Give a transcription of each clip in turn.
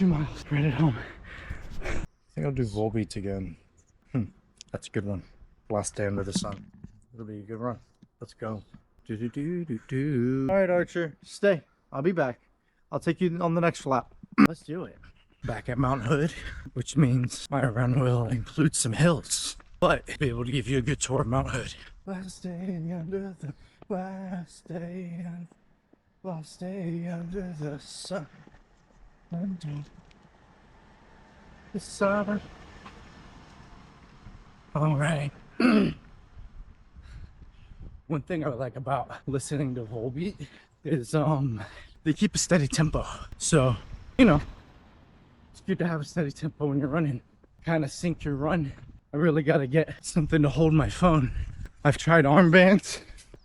2 miles right at home. I think I'll do Volbeat again. That's a good one. Last day under the sun. It'll be a good run. Let's go. All right, Archer, stay. I'll be back. I'll take you on the next lap. Let's do it. Back at Mount Hood, which means my run will include some hills, but be able to give you a good tour of Mount Hood. Last day under the last day under the sun. Under the summer. All right. One thing I like about listening to Volbeat is they keep a steady tempo. So, you know, it's good to have a steady tempo when you're running. Kind of sync your run. I really got to get something to hold my phone. I've tried armbands.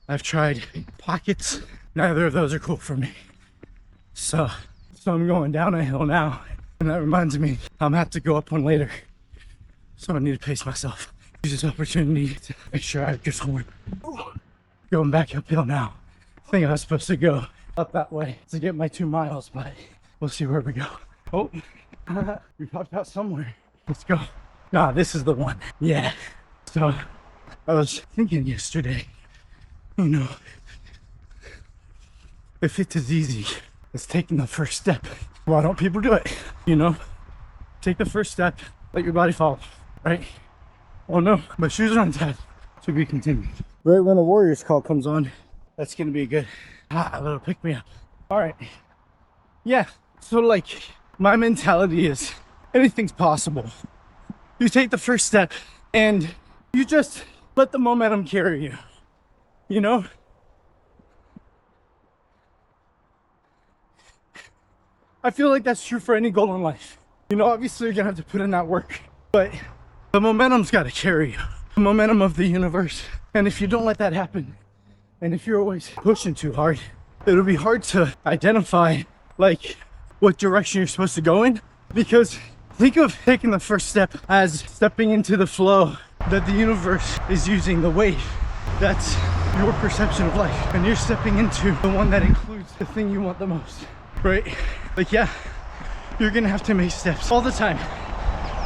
I've tried pockets. Neither of those are cool for me. So I'm going down a hill now. And that reminds me, I'm gonna have to go up one later. So I need to pace myself. Use this opportunity to make sure I have good form. Going back uphill now. I think I was supposed to go up that way to get my 2 miles, but we'll see where we go. Oh, we popped out somewhere. Let's go. Nah, this is the one. Yeah. So I was thinking yesterday, you know, if it's as easy as taking the first step, why don't people do it? You know, take the first step, let your body fall, right? Oh no, my shoes are untied. To be continued. Right when a Warriors call comes on, that's gonna be good. A little pick me up. All right. Yeah, so like my mentality is anything's possible. You take the first step and you just let the momentum carry you, you know? I feel like that's true for any goal in life. You know, obviously you're gonna have to put in that work, but the momentum's gotta carry you. The momentum of the universe. And if you don't let that happen, and if you're always pushing too hard, it'll be hard to identify like what direction you're supposed to go in. Because think of taking the first step as stepping into the flow that the universe is using, the wave. That's your perception of life. And you're stepping into the one that includes the thing you want the most, right? Like, yeah, you're gonna have to make steps all the time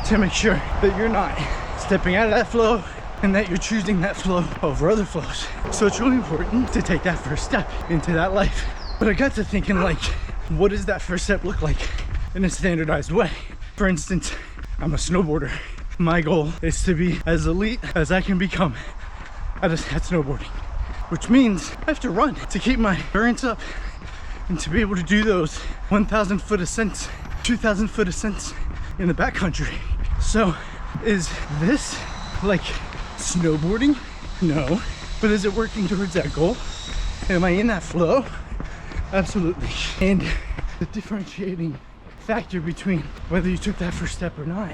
to make sure that you're not stepping out of that flow and that you're choosing that flow over other flows. So it's really important to take that first step into that life. But I got to thinking, like, what does that first step look like in a standardized way? For instance, I'm a snowboarder. My goal is to be as elite as I can become at snowboarding, which means I have to run to keep my endurance up and to be able to do those 1,000 foot ascents, 2,000 foot ascents in the backcountry. So is this like snowboarding? No. But is it working towards that goal? Am I in that flow? Absolutely. And the differentiating factor between whether you took that first step or not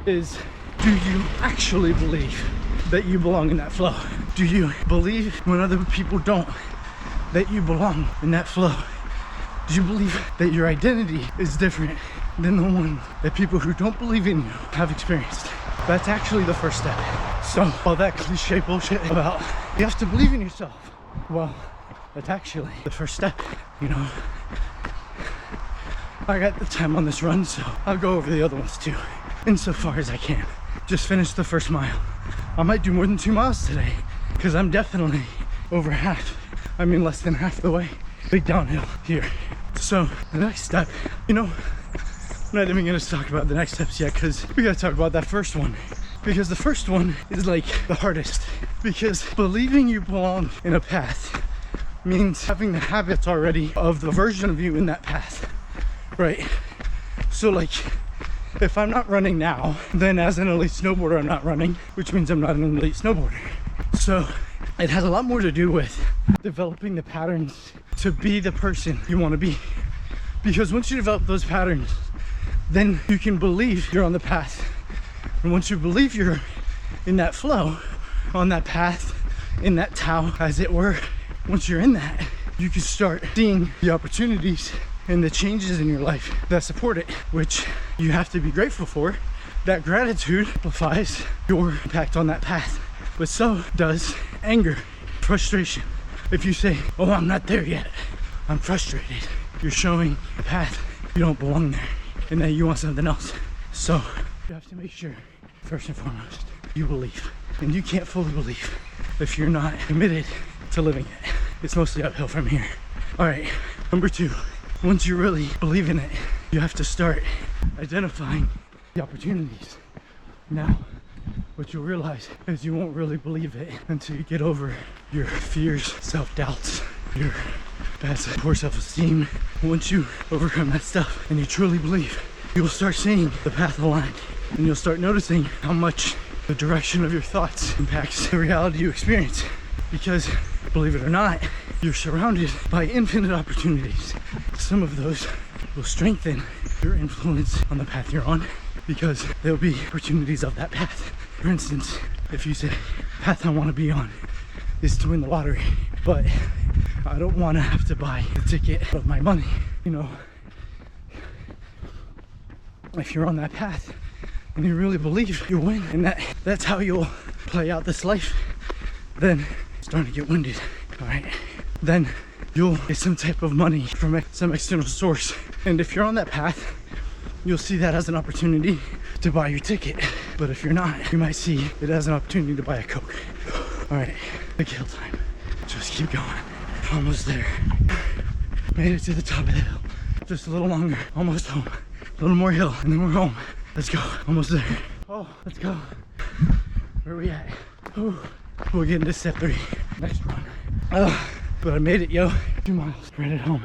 is, do you actually believe that you belong in that flow? Do you believe when other people don't that you belong in that flow? Do you believe that your identity is different than the one that people who don't believe in you have experienced? That's actually the first step. So all that cliche bullshit about you have to believe in yourself, well, that's actually the first step, you know? I got the time on this run, so I'll go over the other ones too, insofar as I can. Just finished the first mile. I might do more than 2 miles today, because I'm definitely over half. I mean, less than half the way. Big downhill here. So the next step, you know, I'm not even gonna talk about the next steps yet, because we gotta talk about that first one. Because the first one is like the hardest. Because believing you belong in a path means having the habits already of the version of you in that path, right? So like, if I'm not running now, then as an elite snowboarder, I'm not running, which means I'm not an elite snowboarder. So it has a lot more to do with developing the patterns to be the person you want to be. Because once you develop those patterns, then you can believe you're on the path. And once you believe you're in that flow, on that path, in that Tao, as it were, once you're in that, you can start seeing the opportunities and the changes in your life that support it, which you have to be grateful for. That gratitude amplifies your impact on that path. But so does anger, frustration. If you say, oh, I'm not there yet, I'm frustrated, you're showing the path you don't belong there. and then you want something else. So you have to make sure, first and foremost, you believe. And you can't fully believe if you're not committed to living it. It's mostly uphill from here. All right, number 2, once you really believe in it, you have to start identifying the opportunities. Now, what you'll realize is you won't really believe it until you get over your fears, self-doubts, your bad, poor self-esteem. Once you overcome that stuff and you truly believe, you will start seeing the path aligned, and you'll start noticing how much the direction of your thoughts impacts the reality you experience. Because, believe it or not, you're surrounded by infinite opportunities. Some of those will strengthen your influence on the path you're on, because there'll be opportunities of that path. For instance, if you say, the path I want to be on is to win the lottery, but I don't want to have to buy the ticket of my money, you know, if you're on that path and you really believe you'll win, and that's how you'll play out this life, then it's starting to get winded. All right, then you'll get some type of money from some external source, and if you're on that path, you'll see that as an opportunity to buy your ticket. But if you're not, you might see it as an opportunity to buy a Coke. All right, big hill time. Just keep going. Almost there. Made it to the top of the hill. Just a little longer. Almost home. A little more hill, and then we're home. Let's go. Almost there. Oh, let's go. Where are we at? Oh, we're getting to step 3. Next run. But I made it, yo. 2 miles. Right at home.